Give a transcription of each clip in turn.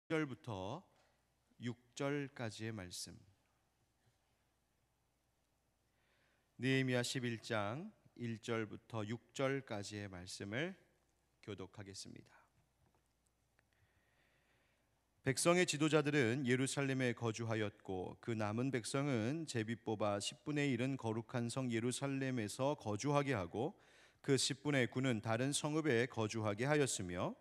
1절부터 6절까지의 말씀. 느헤미야 11장 1절부터 6절까지의 말씀을 교독하겠습니다. 백성의 지도자들은 예루살렘에 거주하였고 그 남은 백성은 제비 뽑아 10분의 1은 거룩한 성 예루살렘에서 거주하게 하고 그 10분의 9는 다른 성읍에 거주하게 하였으며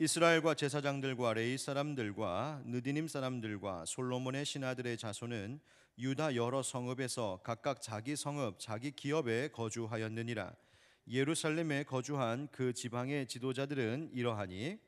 이스라엘과 제사장들과 레위 사람들과 느디님 사람들과 솔로몬의 신하들의 자손은 유다 여러 성읍에서 각각 자기 성읍 자기 기업에 거주하였느니라. 예루살렘에 거주한 그 지방의 지도자들은 이러하니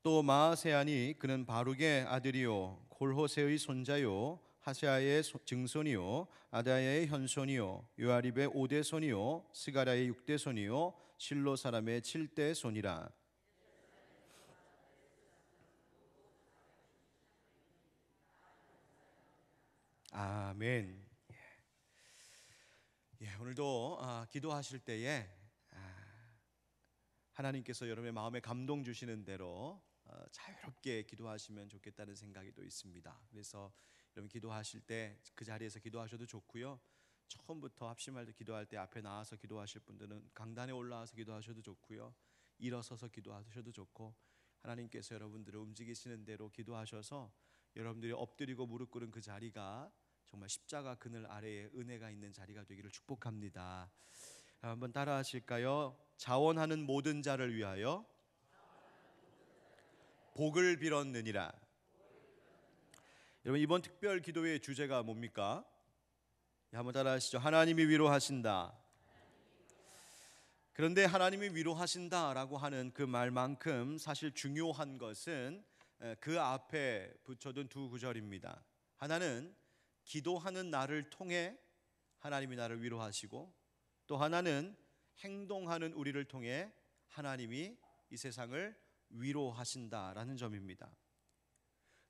또 마아세아니 그는 바룩의 아들이요 골호세의 손자요 하세아의 증손이요 아다야의 현손이요 요아립의 5대 손이요 스가랴의 6대 손이요 실로 사람의 7대 손이라. 아멘. 오늘도 기도하실 때에 하나님께서 여러분의 마음에 감동 주시는 대로 자유롭게 기도하시면 좋겠다는 생각이 또 있습니다. 그래서 여러분 기도하실 때 그 자리에서 기도하셔도 좋고요. 처음부터 합심할 때 기도할 때 앞에 나와서 기도하실 분들은 강단에 올라와서 기도하셔도 좋고요. 일어서서 기도하셔도 좋고 하나님께서 여러분들을 움직이시는 대로 기도하셔서 여러분들이 엎드리고 무릎 꿇은 그 자리가 정말 십자가 그늘 아래에 은혜가 있는 자리가 되기를 축복합니다. 한번 따라 하실까요? 자원하는 모든 자를 위하여 복을 빌었느니라. 여러분 이번 특별 기도회의 주제가 뭡니까? 한번 따라 하시죠. 하나님이 위로하신다. 그런데 하나님이 위로하신다라고 하는 그 말만큼 사실 중요한 것은 그 앞에 붙여둔 두 구절입니다. 하나는 기도하는 나를 통해 하나님이 나를 위로하시고 또 하나는 행동하는 우리를 통해 하나님이 이 세상을 위로하신다라는 점입니다.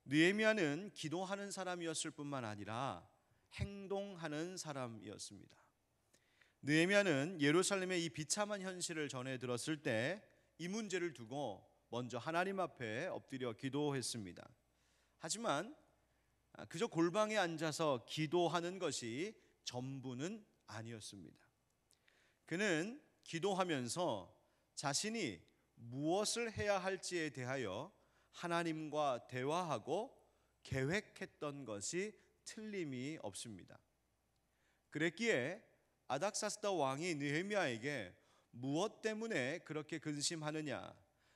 느헤미야는 기도하는 사람이었을 뿐만 아니라 행동하는 사람이었습니다. 느헤미야는 예루살렘의 이 비참한 현실을 전해 들었을 때 이 문제를 두고 먼저 하나님 앞에 엎드려 기도했습니다. 하지만 그저 골방에 앉아서 기도하는 것이 전부는 아니었습니다. 그는 기도하면서 자신이 무엇을 해야 할지에 대하여 하나님과 대화하고 계획했던 것이 틀림이 없습니다. 그랬기에 아닥사스다 왕이 느헤미야에게 무엇 때문에 그렇게 근심하느냐,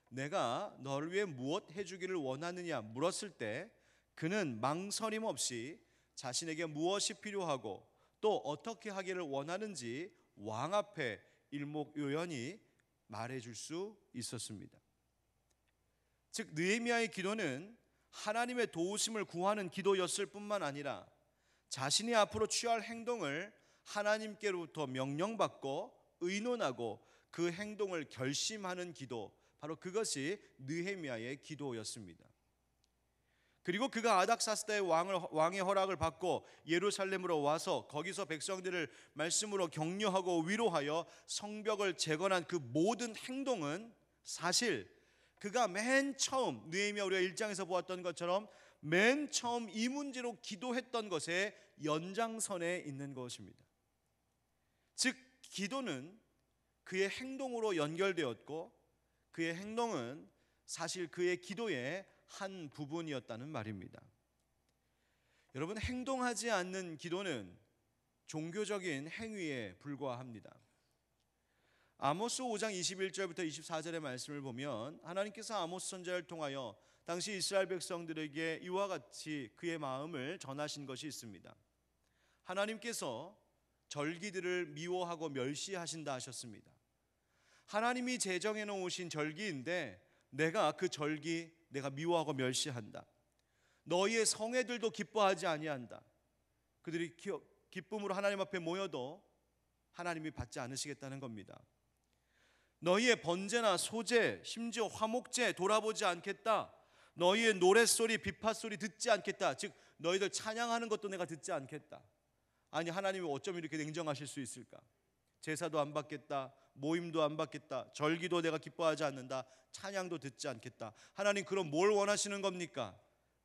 내가 너를 위해 무엇 해주기를 원하느냐 물었을 때 그는 망설임 없이 자신에게 무엇이 필요하고 또 어떻게 하기를 원하는지 왕 앞에 일목요연히 말해줄 수 있었습니다. 즉 느헤미야의 기도는 하나님의 도우심을 구하는 기도였을 뿐만 아니라 자신이 앞으로 취할 행동을 하나님께로부터 명령받고 의논하고 그 행동을 결심하는 기도, 바로 그것이 느헤미야의 기도였습니다. 그리고 그가 아닥사스다의 왕의 허락을 받고 예루살렘으로 와서 거기서 백성들을 말씀으로 격려하고 위로하여 성벽을 재건한 그 모든 행동은 사실 그가 맨 처음 느헤미야 우리가 1장에서 보았던 것처럼 맨 처음 이 문제로 기도했던 것의 연장선에 있는 것입니다. 즉 기도는 그의 행동으로 연결되었고 그의 행동은 사실 그의 기도의 한 부분이었다는 말입니다. 여러분 행동하지 않는 기도는 종교적인 행위에 불과합니다. 아모스 5장 21절부터 24절의 말씀을 보면 하나님께서 아모스 선지자를 통하여 당시 이스라엘 백성들에게 이와 같이 그의 마음을 전하신 것이 있습니다. 하나님께서 절기들을 미워하고 멸시하신다 하셨습니다. 하나님이 제정해 놓으신 절기인데 내가 그 절기 내가 미워하고 멸시한다. 너희의 성회들도 기뻐하지 아니한다. 그들이 기쁨으로 하나님 앞에 모여도 하나님이 받지 않으시겠다는 겁니다. 너희의 번제나 소제, 심지어 화목제 돌아보지 않겠다. 너희의 노랫소리, 비파소리 듣지 않겠다. 즉 너희들 찬양하는 것도 내가 듣지 않겠다. 아니, 하나님이 어쩜 이렇게 냉정하실 수 있을까? 제사도 안 받겠다, 모임도 안 받겠다, 절기도 내가 기뻐하지 않는다, 찬양도 듣지 않겠다. 하나님, 그럼 뭘 원하시는 겁니까?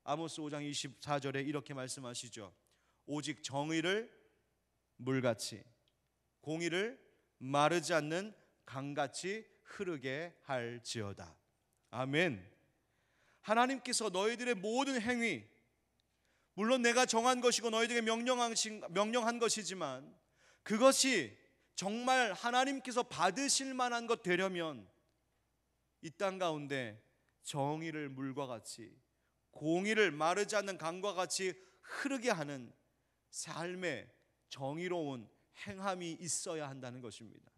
아모스 5장 24절에 이렇게 말씀하시죠. 오직 정의를 물같이, 공의를 마르지 않는 강같이 흐르게 할지어다. 아멘. 하나님께서 너희들의 모든 행위, 물론 내가 정한 것이고 너희들에게 명령한 것이지만 그것이 정말 하나님께서 받으실 만한 것 되려면 이 땅 가운데 정의를 물과 같이, 공의를 마르지 않는 강과 같이 흐르게 하는 삶의 정의로운 행함이 있어야 한다는 것입니다.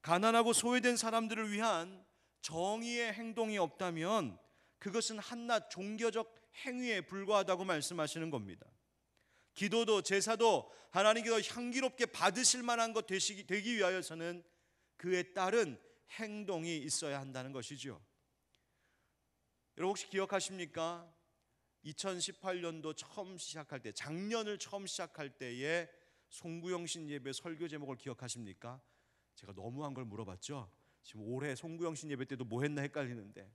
가난하고 소외된 사람들을 위한 정의의 행동이 없다면 그것은 한낱 종교적 행위에 불과하다고 말씀하시는 겁니다. 기도도 제사도 하나님께서 향기롭게 받으실 만한 것 되기 위하여서는 그에 따른 행동이 있어야 한다는 것이죠. 여러분 혹시 기억하십니까? 2018년도 처음 시작할 때, 작년을 처음 시작할 때의 송구영신 예배 설교 제목을 기억하십니까? 제가 너무한 걸 물어봤죠. 지금 올해 송구영신 예배 때도 뭐 했나 헷갈리는데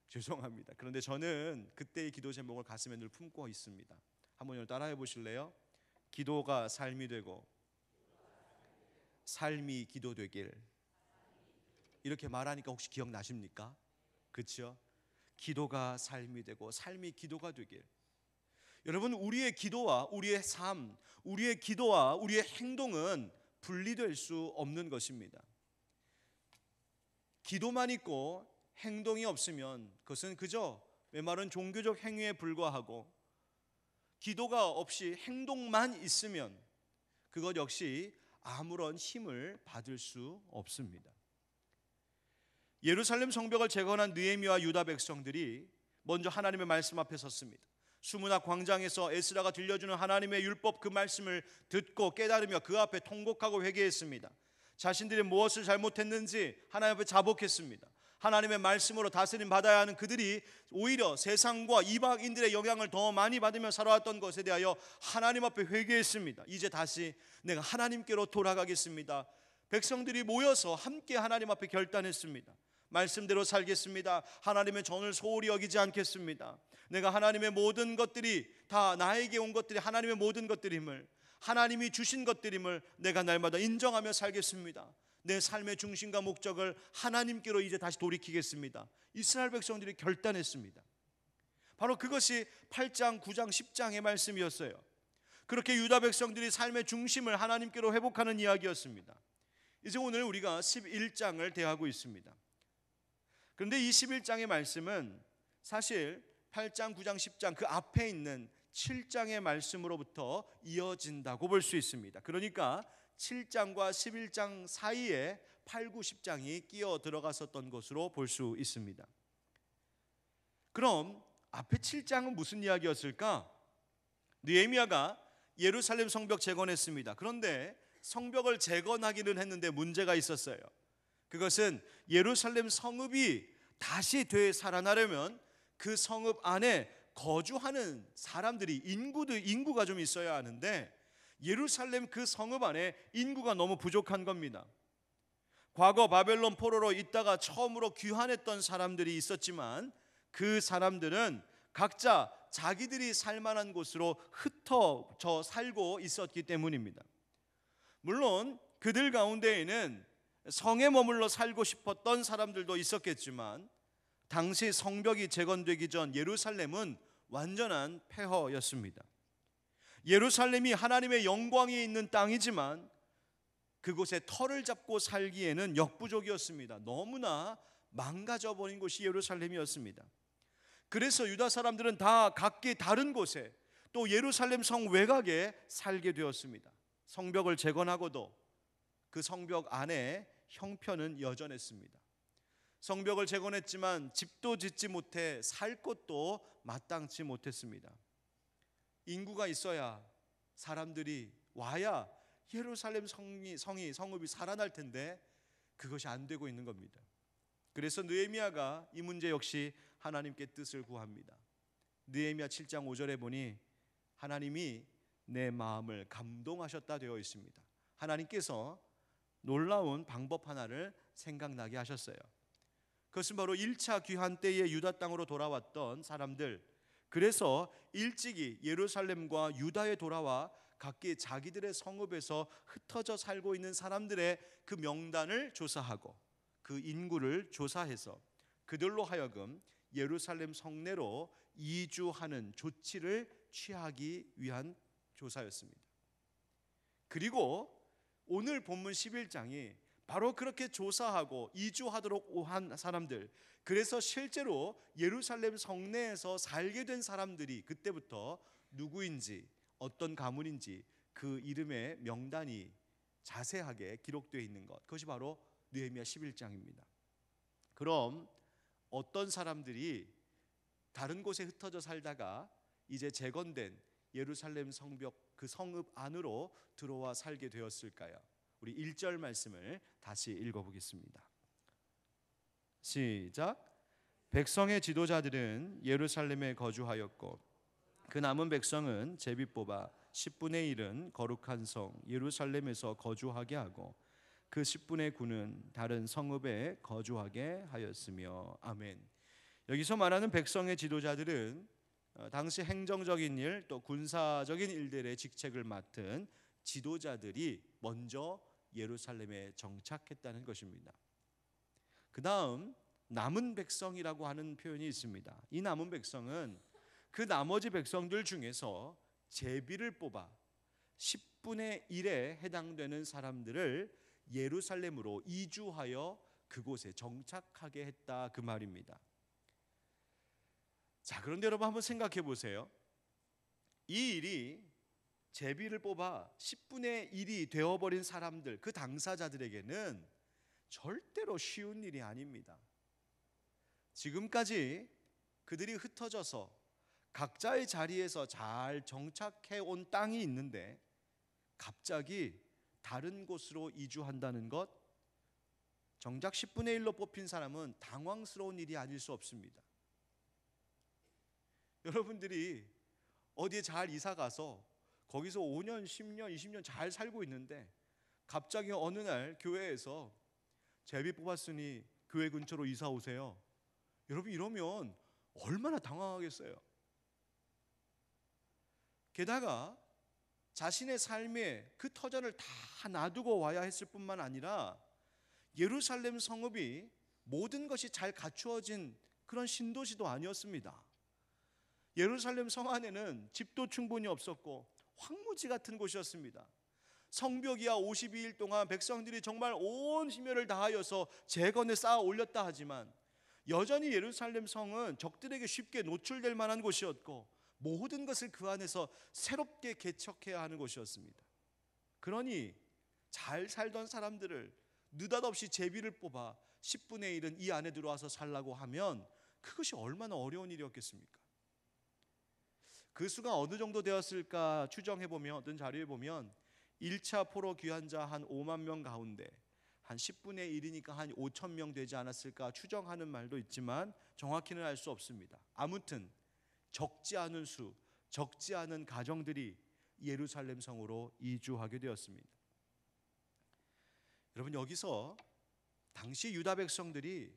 죄송합니다. 그런데 저는 그때의 기도 제목을 가슴에 늘 품고 있습니다. 한번 따라해 보실래요? 기도가 삶이 되고 삶이 기도되길. 이렇게 말하니까 혹시 기억나십니까? 그렇죠? 기도가 삶이 되고 삶이 기도가 되길. 여러분, 우리의 기도와 우리의 삶, 우리의 기도와 우리의 행동은 분리될 수 없는 것입니다. 기도만 있고 행동이 없으면 그것은 그저 메마른 종교적 행위에 불과하고, 기도가 없이 행동만 있으면 그것 역시 아무런 힘을 받을 수 없습니다. 예루살렘 성벽을 재건한 느헤미야와 유다 백성들이 먼저 하나님의 말씀 앞에 섰습니다. 수문학 광장에서 에스라가 들려주는 하나님의 율법 그 말씀을 듣고 깨달으며 그 앞에 통곡하고 회개했습니다. 자신들이 무엇을 잘못했는지 하나님 앞에 자복했습니다. 하나님의 말씀으로 다스림 받아야 하는 그들이 오히려 세상과 이방인들의 영향을 더 많이 받으며 살아왔던 것에 대하여 하나님 앞에 회개했습니다. 이제 다시 내가 하나님께로 돌아가겠습니다. 백성들이 모여서 함께 하나님 앞에 결단했습니다. 말씀대로 살겠습니다. 하나님의 전을 소홀히 여기지 않겠습니다. 내가 하나님의 모든 것들이 다 나에게 온 것들이 하나님의 모든 것들임을, 하나님이 주신 것들임을 내가 날마다 인정하며 살겠습니다. 내 삶의 중심과 목적을 하나님께로 이제 다시 돌이키겠습니다. 이스라엘 백성들이 결단했습니다. 바로 그것이 8장, 9장, 10장의 말씀이었어요. 그렇게 유다 백성들이 삶의 중심을 하나님께로 회복하는 이야기였습니다. 이제 오늘 우리가 11장을 대하고 있습니다. 그런데 이 11장의 말씀은 사실 8장, 9장, 10장 그 앞에 있는 7장의 말씀으로부터 이어진다고 볼 수 있습니다. 그러니까 7장과 11장 사이에 8, 9, 10장이 끼어 들어갔었던 것으로 볼 수 있습니다. 그럼 앞에 7장은 무슨 이야기였을까? 느헤미야가 예루살렘 성벽 재건했습니다. 그런데 성벽을 재건하기는 했는데 문제가 있었어요. 그것은 예루살렘 성읍이 다시 되살아나려면 그 성읍 안에 거주하는 사람들이 인구가 좀 있어야 하는데 예루살렘 그 성읍 안에 인구가 너무 부족한 겁니다. 과거 바벨론 포로로 있다가 처음으로 귀환했던 사람들이 있었지만 그 사람들은 각자 자기들이 살만한 곳으로 흩어져 살고 있었기 때문입니다. 물론 그들 가운데에는 성에 머물러 살고 싶었던 사람들도 있었겠지만 당시 성벽이 재건되기 전 예루살렘은 완전한 폐허였습니다. 예루살렘이 하나님의 영광이 있는 땅이지만 그곳에 터를 잡고 살기에는 역부족이었습니다. 너무나 망가져버린 곳이 예루살렘이었습니다. 그래서 유다 사람들은 다 각기 다른 곳에, 또 예루살렘 성 외곽에 살게 되었습니다. 성벽을 재건하고도 그 성벽 안에 형편은 여전했습니다. 성벽을 재건했지만 집도 짓지 못해 살 곳도 마땅치 못했습니다. 인구가 있어야 사람들이 와야 예루살렘 성읍이 살아날 텐데 그것이 안 되고 있는 겁니다. 그래서 느헤미야가 이 문제 역시 하나님께 뜻을 구합니다. 느헤미야 7장 5절에 보니 하나님이 내 마음을 감동하셨다 되어 있습니다. 하나님께서 놀라운 방법 하나를 생각나게 하셨어요. 그것은 바로 1차 귀환 때에 유다 땅으로 돌아왔던 사람들, 그래서 일찍이 예루살렘과 유다에 돌아와 각기 자기들의 성읍에서 흩어져 살고 있는 사람들의 그 명단을 조사하고 그 인구를 조사해서 그들로 하여금 예루살렘 성내로 이주하는 조치를 취하기 위한 조사였습니다. 그리고 오늘 본문 11장이 바로 그렇게 조사하고 이주하도록 한 사람들, 그래서 실제로 예루살렘 성내에서 살게 된 사람들이 그때부터 누구인지 어떤 가문인지 그 이름의 명단이 자세하게 기록되어 있는 것, 그것이 바로 느헤미야 11장입니다. 그럼 어떤 사람들이 다른 곳에 흩어져 살다가 이제 재건된 예루살렘 성벽 그 성읍 안으로 들어와 살게 되었을까요? 우리 1절 말씀을 다시 읽어보겠습니다. 시작. 백성의 지도자들은 예루살렘에 거주하였고 그 남은 백성은 제비 뽑아 10분의 1은 거룩한 성 예루살렘에서 거주하게 하고 그 10분의 9는 다른 성읍에 거주하게 하였으며. 아멘. 여기서 말하는 백성의 지도자들은 당시 행정적인 일 또 군사적인 일들의 직책을 맡은 지도자들이 먼저 예루살렘에 정착했다는 것입니다. 그 다음 남은 백성이라고 하는 표현이 있습니다. 이 남은 백성은 그 나머지 백성들 중에서 제비를 뽑아 10분의 1에 해당되는 사람들을 예루살렘으로 이주하여 그곳에 정착하게 했다 그 말입니다. 자, 그런데 여러분 한번 생각해 보세요. 이 일이 제비를 뽑아 10분의 1이 되어버린 사람들, 그 당사자들에게는 절대로 쉬운 일이 아닙니다. 지금까지 그들이 흩어져서 각자의 자리에서 잘 정착해 온 땅이 있는데 갑자기 다른 곳으로 이주한다는 것, 정작 10분의 1로 뽑힌 사람은 당황스러운 일이 아닐 수 없습니다. 여러분들이 어디에 잘 이사 가서 거기서 5년, 10년, 20년 잘 살고 있는데 갑자기 어느 날 교회에서 제비 뽑았으니 교회 근처로 이사 오세요. 여러분 이러면 얼마나 당황하겠어요. 게다가 자신의 삶에 그 터전을 다 놔두고 와야 했을 뿐만 아니라 예루살렘 성읍이 모든 것이 잘 갖추어진 그런 신도시도 아니었습니다. 예루살렘 성 안에는 집도 충분히 없었고 황무지 같은 곳이었습니다. 성벽이야 52일 동안 백성들이 정말 온 힘을 다하여서 재건에 쌓아 올렸다 하지만 여전히 예루살렘 성은 적들에게 쉽게 노출될 만한 곳이었고 모든 것을 그 안에서 새롭게 개척해야 하는 곳이었습니다. 그러니 잘 살던 사람들을 느닷없이 제비를 뽑아 10분의 1은 이 안에 들어와서 살라고 하면 그것이 얼마나 어려운 일이었겠습니까? 그 수가 어느 정도 되었을까 추정해보면 어떤 자료에 보면 1차 포로 귀환자 한 5만 명 가운데 한 10분의 1이니까 한 5천 명 되지 않았을까 추정하는 말도 있지만 정확히는 알 수 없습니다. 아무튼 적지 않은 수, 적지 않은 가정들이 예루살렘 성으로 이주하게 되었습니다. 여러분 여기서 당시 유다 백성들이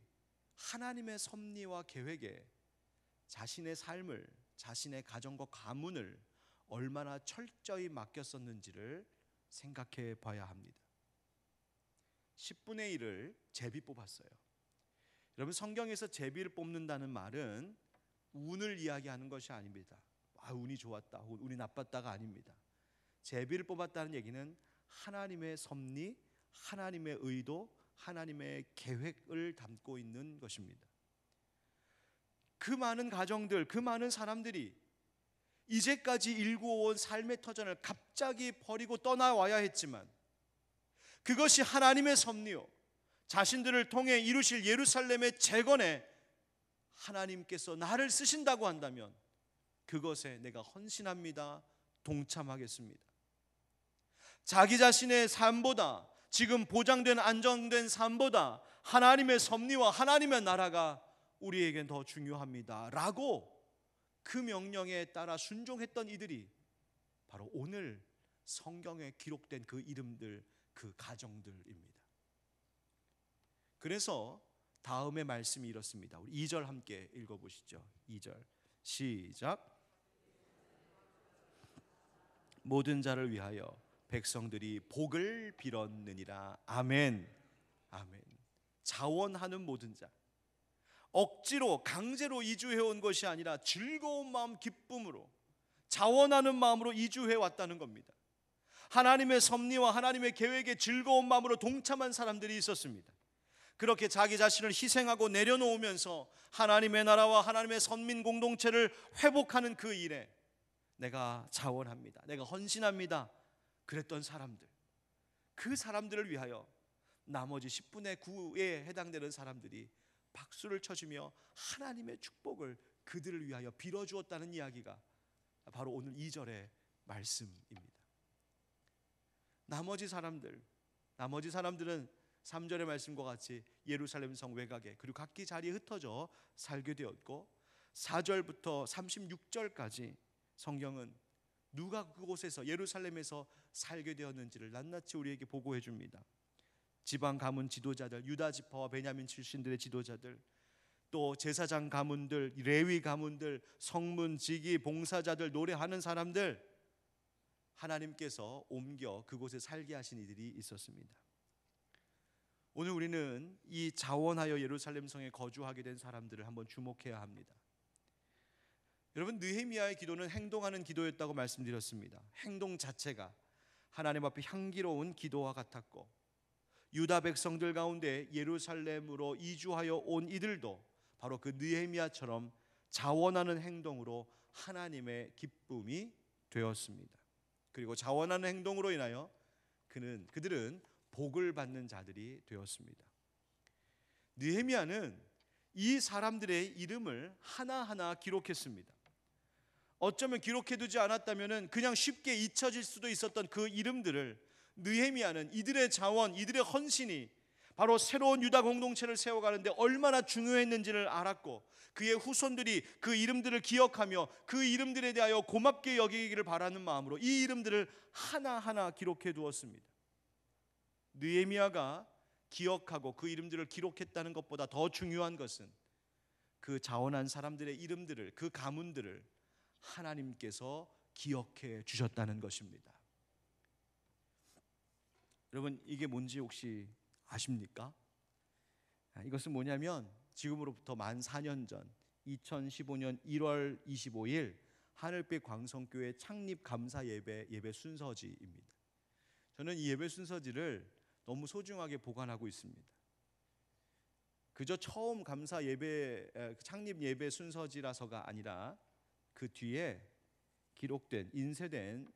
하나님의 섭리와 계획에 자신의 삶을, 자신의 가정과 가문을 얼마나 철저히 맡겼었는지를 생각해 봐야 합니다. 10분의 1을 제비 뽑았어요. 여러분 성경에서 제비를 뽑는다는 말은 운을 이야기하는 것이 아닙니다. 운이 좋았다, 운이 나빴다가 아닙니다. 제비를 뽑았다는 얘기는 하나님의 섭리, 하나님의 의도, 하나님의 계획을 담고 있는 것입니다. 그 많은 가정들, 그 많은 사람들이 이제까지 일구어온 삶의 터전을 갑자기 버리고 떠나와야 했지만 그것이 하나님의 섭리요 자신들을 통해 이루실 예루살렘의 재건에 하나님께서 나를 쓰신다고 한다면 그것에 내가 헌신합니다. 동참하겠습니다. 자기 자신의 삶보다, 지금 보장된 안정된 삶보다 하나님의 섭리와 하나님의 나라가 우리에겐 더 중요합니다 라고 그 명령에 따라 순종했던 이들이 바로 오늘 성경에 기록된 그 이름들, 그 가정들입니다. 그래서 다음의 말씀이 이렇습니다. 우리 2절 함께 읽어보시죠. 2절 시작. 모든 자를 위하여 백성들이 복을 빌었느니라. 아멘. 아멘. 자원하는 모든 자, 억지로 강제로 이주해온 것이 아니라 즐거운 마음, 기쁨으로 자원하는 마음으로 이주해 왔다는 겁니다. 하나님의 섭리와 하나님의 계획에 즐거운 마음으로 동참한 사람들이 있었습니다. 그렇게 자기 자신을 희생하고 내려놓으면서 하나님의 나라와 하나님의 선민 공동체를 회복하는 그 일에 내가 자원합니다, 내가 헌신합니다 그랬던 사람들, 그 사람들을 위하여 나머지 10분의 9에 해당되는 사람들이 박수를 쳐주며 하나님의 축복을 그들을 위하여 빌어주었다는 이야기가 바로 오늘 2절의 말씀입니다. 나머지 사람들은 3절의 말씀과 같이 예루살렘 성 외곽에 그리고 각기 자리에 흩어져 살게 되었고, 4절부터 36절까지 성경은 누가 그곳에서 예루살렘에서 살게 되었는지를 낱낱이 우리에게 보고해 줍니다. 지방 가문 지도자들, 유다 지파와 베냐민 출신들의 지도자들, 또 제사장 가문들, 레위 가문들, 성문, 지기, 봉사자들, 노래하는 사람들, 하나님께서 옮겨 그곳에 살게 하신 이들이 있었습니다. 오늘 우리는 이 자원하여 예루살렘 성에 거주하게 된 사람들을 한번 주목해야 합니다. 여러분, 느헤미야의 기도는 행동하는 기도였다고 말씀드렸습니다. 행동 자체가 하나님 앞에 향기로운 기도와 같았고, 유다 백성들 가운데 예루살렘으로 이주하여 온 이들도 바로 그 느헤미야처럼 자원하는 행동으로 하나님의 기쁨이 되었습니다. 그리고 자원하는 행동으로 인하여 그들은 복을 받는 자들이 되었습니다. 느헤미야는 이 사람들의 이름을 하나하나 기록했습니다. 어쩌면 기록해두지 않았다면 그냥 쉽게 잊혀질 수도 있었던 그 이름들을 느헤미야는 이들의 자원, 이들의 헌신이 바로 새로운 유다 공동체를 세워가는데 얼마나 중요했는지를 알았고, 그의 후손들이 그 이름들을 기억하며 그 이름들에 대하여 고맙게 여기기를 바라는 마음으로 이 이름들을 하나하나 기록해 두었습니다. 느헤미야가 기억하고 그 이름들을 기록했다는 것보다 더 중요한 것은 그 자원한 사람들의 이름들을, 그 가문들을 하나님께서 기억해 주셨다는 것입니다. 여러분, 이게 뭔지 혹시 아십니까? 이것은 뭐냐면 지금으로부터 만 4년 전 2015년 1월 25일 하늘빛 광성교회 창립 감사 예배 순서지입니다. 저는 이 예배 순서지를 너무 소중하게 보관하고 있습니다. 그저 처음 감사 예배 창립 예배 순서지라서가 아니라 그 뒤에 기록된 인쇄된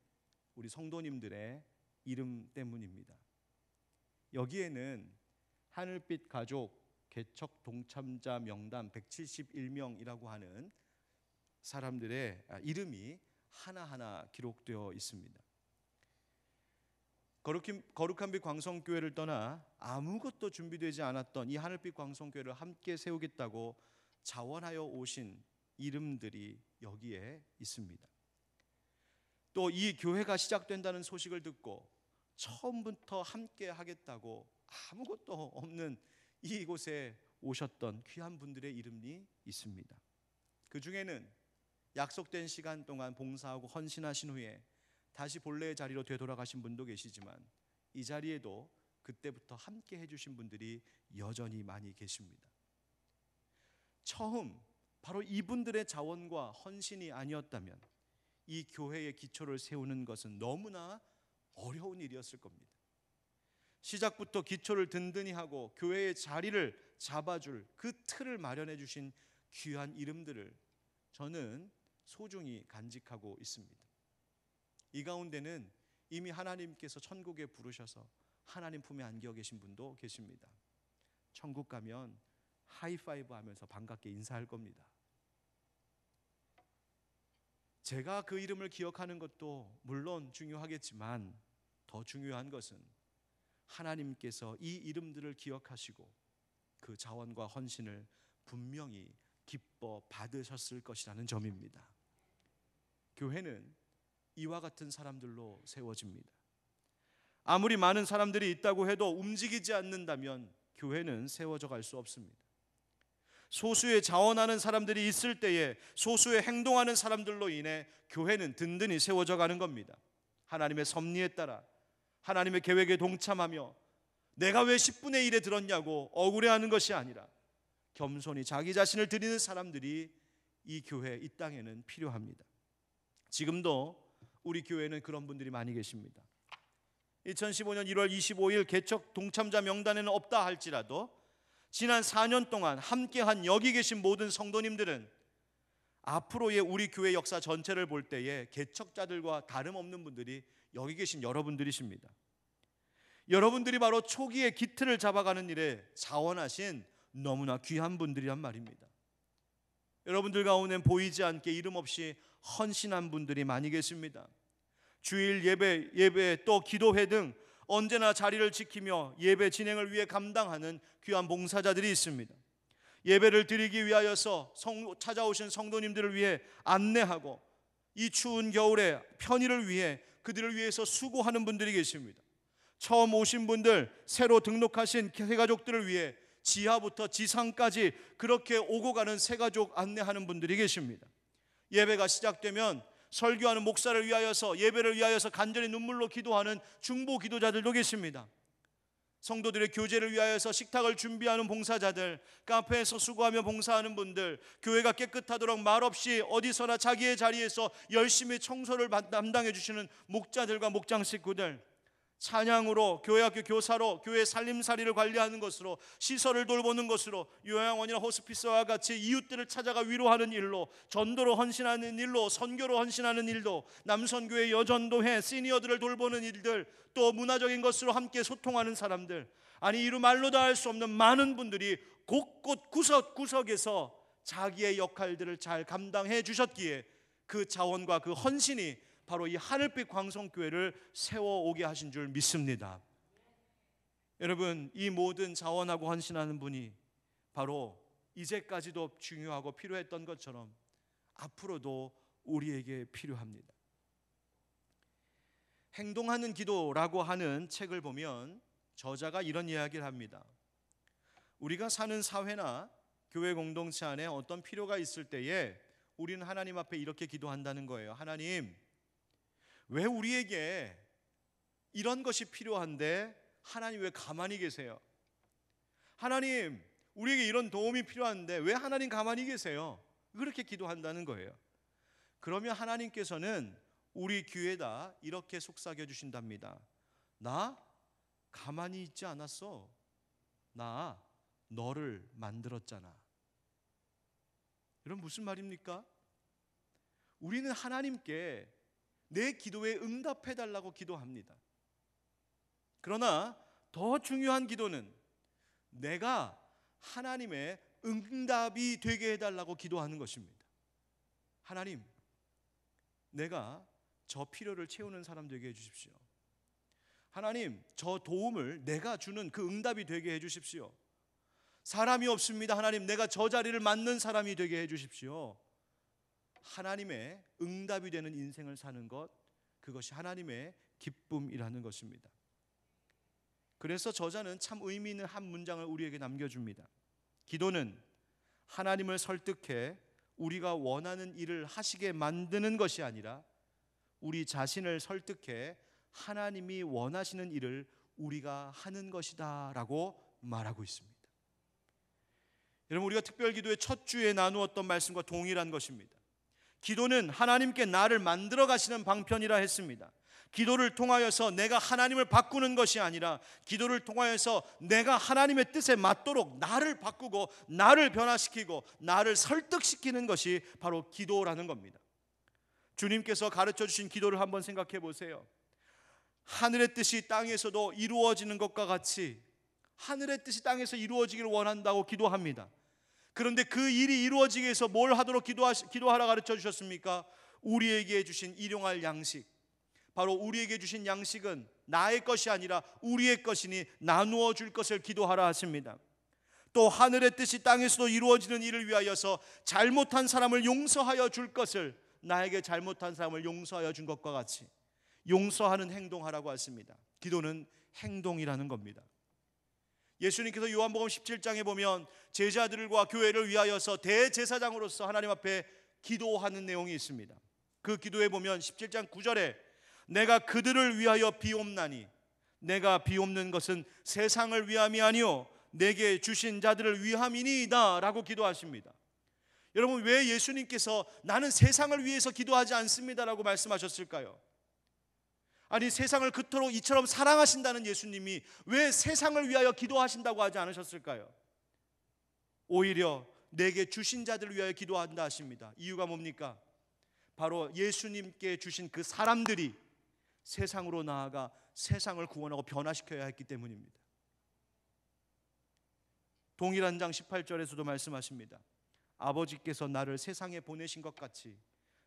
우리 성도님들의 이름 때문입니다. 여기에는 하늘빛 가족 개척 동참자 명단 171명이라고 하는 사람들의 이름이 하나하나 기록되어 있습니다. 거룩한 빛 광성교회를 떠나 아무것도 준비되지 않았던 이 하늘빛 광성교회를 함께 세우겠다고 자원하여 오신 이름들이 여기에 있습니다. 또 이 교회가 시작된다는 소식을 듣고 처음부터 함께 하겠다고 아무것도 없는 이곳에 오셨던 귀한 분들의 이름이 있습니다. 그 중에는 약속된 시간 동안 봉사하고 헌신하신 후에 다시 본래의 자리로 되돌아가신 분도 계시지만, 이 자리에도 그때부터 함께 해주신 분들이 여전히 많이 계십니다. 처음 바로 이분들의 자원과 헌신이 아니었다면 이 교회의 기초를 세우는 것은 너무나 어려운 일이었을 겁니다. 시작부터 기초를 든든히 하고 교회의 자리를 잡아줄 그 틀을 마련해 주신 귀한 이름들을 저는 소중히 간직하고 있습니다. 이 가운데는 이미 하나님께서 천국에 부르셔서 하나님 품에 안겨 계신 분도 계십니다. 천국 가면 하이파이브 하면서 반갑게 인사할 겁니다. 제가 그 이름을 기억하는 것도 물론 중요하겠지만 더 중요한 것은 하나님께서 이 이름들을 기억하시고 그 자원과 헌신을 분명히 기뻐 받으셨을 것이라는 점입니다. 교회는 이와 같은 사람들로 세워집니다. 아무리 많은 사람들이 있다고 해도 움직이지 않는다면 교회는 세워져 갈 수 없습니다. 소수의 자원하는 사람들이 있을 때에 소수의 행동하는 사람들로 인해 교회는 든든히 세워져 가는 겁니다. 하나님의 섭리에 따라 하나님의 계획에 동참하며 내가 왜 10분의 1에 들었냐고 억울해하는 것이 아니라 겸손히 자기 자신을 드리는 사람들이 이 교회, 이 땅에는 필요합니다. 지금도 우리 교회는 그런 분들이 많이 계십니다. 2015년 1월 25일 개척 동참자 명단에는 없다 할지라도 지난 4년 동안 함께한 여기 계신 모든 성도님들은 앞으로의 우리 교회 역사 전체를 볼 때에 개척자들과 다름없는 분들이 여기 계신 여러분들이십니다. 여러분들이 바로 초기의 기틀을 잡아가는 일에 자원하신 너무나 귀한 분들이란 말입니다. 여러분들 가운데는 보이지 않게 이름 없이 헌신한 분들이 많이 계십니다. 주일 예배 또 기도회 등 언제나 자리를 지키며 예배 진행을 위해 감당하는 귀한 봉사자들이 있습니다. 예배를 드리기 위하여서 찾아오신 성도님들을 위해 안내하고 이 추운 겨울에 편의를 위해 그들을 위해서 수고하는 분들이 계십니다. 처음 오신 분들, 새로 등록하신 새가족들을 위해 지하부터 지상까지 그렇게 오고 가는 새가족 안내하는 분들이 계십니다. 예배가 시작되면 설교하는 목사를 위하여서 예배를 위하여서 간절히 눈물로 기도하는 중보 기도자들도 계십니다. 성도들의 교제를 위하여서 식탁을 준비하는 봉사자들, 카페에서 수고하며 봉사하는 분들, 교회가 깨끗하도록 말없이 어디서나 자기의 자리에서 열심히 청소를 담당해 주시는 목자들과 목장 식구들, 찬양으로, 교회학교 교사로, 교회 살림살이를 관리하는 것으로, 시설을 돌보는 것으로, 요양원이나 호스피스와 같이 이웃들을 찾아가 위로하는 일로, 전도로 헌신하는 일로, 선교로 헌신하는 일도, 남선교회, 여전도회, 시니어들을 돌보는 일들, 또 문화적인 것으로 함께 소통하는 사람들, 아니 이루 말로 다 할 수 없는 많은 분들이 곳곳 구석구석에서 자기의 역할들을 잘 감당해 주셨기에 그 자원과 그 헌신이 바로 이 하늘빛 광성교회를 세워오게 하신 줄 믿습니다. 여러분, 이 모든 자원하고 헌신하는 분이 바로 이제까지도 중요하고 필요했던 것처럼 앞으로도 우리에게 필요합니다. 행동하는 기도라고 하는 책을 보면 저자가 이런 이야기를 합니다. 우리가 사는 사회나 교회 공동체 안에 어떤 필요가 있을 때에 우리는 하나님 앞에 이렇게 기도한다는 거예요. 하나님, 왜 우리에게 이런 것이 필요한데 하나님 왜 가만히 계세요? 하나님, 우리에게 이런 도움이 필요한데 왜 하나님 가만히 계세요? 그렇게 기도한다는 거예요. 그러면 하나님께서는 우리 귀에다 이렇게 속삭여 주신답니다. 나 가만히 있지 않았어. 나 너를 만들었잖아. 여러분, 무슨 말입니까? 우리는 하나님께 내 기도에 응답해달라고 기도합니다. 그러나 더 중요한 기도는 내가 하나님의 응답이 되게 해달라고 기도하는 것입니다. 하나님, 내가 저 필요를 채우는 사람 되게 해주십시오. 하나님, 저 도움을 내가 주는 그 응답이 되게 해주십시오. 사람이 없습니다. 하나님, 내가 저 자리를 맡는 사람이 되게 해주십시오. 하나님의 응답이 되는 인생을 사는 것, 그것이 하나님의 기쁨이라는 것입니다. 그래서 저자는 참 의미 있는 한 문장을 우리에게 남겨줍니다. 기도는 하나님을 설득해 우리가 원하는 일을 하시게 만드는 것이 아니라 우리 자신을 설득해 하나님이 원하시는 일을 우리가 하는 것이다 라고 말하고 있습니다. 여러분, 우리가 특별기도의 첫 주에 나누었던 말씀과 동일한 것입니다. 기도는 하나님께 나를 만들어 가시는 방편이라 했습니다. 기도를 통하여서 내가 하나님을 바꾸는 것이 아니라 기도를 통하여서 내가 하나님의 뜻에 맞도록 나를 바꾸고 나를 변화시키고 나를 설득시키는 것이 바로 기도라는 겁니다. 주님께서 가르쳐 주신 기도를 한번 생각해 보세요. 하늘의 뜻이 땅에서도 이루어지는 것과 같이 하늘의 뜻이 땅에서 이루어지기를 원한다고 기도합니다. 그런데 그 일이 이루어지기 위해서 뭘 하도록 기도하라 가르쳐 주셨습니까? 우리에게 주신 일용할 양식, 바로 우리에게 주신 양식은 나의 것이 아니라 우리의 것이니 나누어 줄 것을 기도하라 하십니다. 또 하늘의 뜻이 땅에서도 이루어지는 일을 위하여서 잘못한 사람을 용서하여 줄 것을, 나에게 잘못한 사람을 용서하여 준 것과 같이 용서하는 행동하라고 하십니다. 기도는 행동이라는 겁니다. 예수님께서 요한복음 17장에 보면 제자들과 교회를 위하여서 대제사장으로서 하나님 앞에 기도하는 내용이 있습니다. 그 기도에 보면 17장 9절에 내가 그들을 위하여 비옵나니 내가 비옵는 것은 세상을 위함이 아니요 내게 주신 자들을 위함이니이다 라고 기도하십니다. 여러분, 왜 예수님께서 나는 세상을 위해서 기도하지 않습니다 라고 말씀하셨을까요? 아니, 세상을 그토록 이처럼 사랑하신다는 예수님이 왜 세상을 위하여 기도하신다고 하지 않으셨을까요? 오히려 내게 주신 자들을 위하여 기도한다 하십니다. 이유가 뭡니까? 바로 예수님께 주신 그 사람들이 세상으로 나아가 세상을 구원하고 변화시켜야 했기 때문입니다. 동일한 장 18절에서도 말씀하십니다. 아버지께서 나를 세상에 보내신 것 같이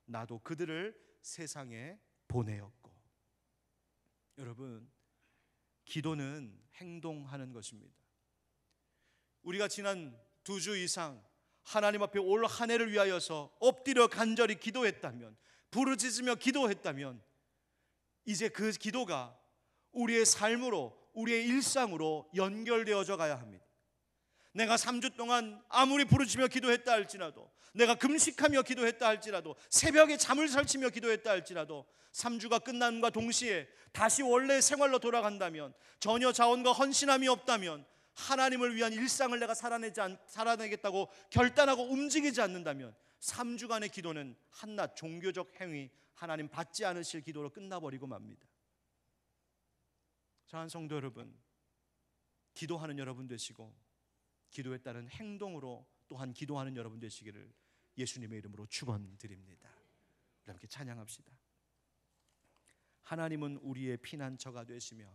나도 그들을 세상에 보내었고. 여러분, 기도는 행동하는 것입니다. 우리가 지난 2주 이상 하나님 앞에 올 한 해를 위하여서 엎드려 간절히 기도했다면, 부르짖으며 기도했다면, 이제 그 기도가 우리의 삶으로, 우리의 일상으로 연결되어져 가야 합니다. 내가 3주 동안 아무리 부르짖으며 기도했다 할지라도, 내가 금식하며 기도했다 할지라도, 새벽에 잠을 설치며 기도했다 할지라도 3주가 끝남과 동시에 다시 원래의 생활로 돌아간다면, 전혀 자원과 헌신함이 없다면, 하나님을 위한 일상을 내가 살아내겠다고 결단하고 움직이지 않는다면 3주간의 기도는 한낱 종교적 행위, 하나님 받지 않으실 기도로 끝나버리고 맙니다. 사랑하는 성도 여러분, 기도하는 여러분 되시고 기도에 따른 행동으로 또한 기도하는 여러분 되시기를 예수님의 이름으로 축원드립니다. 함께 찬양합시다. 하나님은 우리의 피난처가 되시며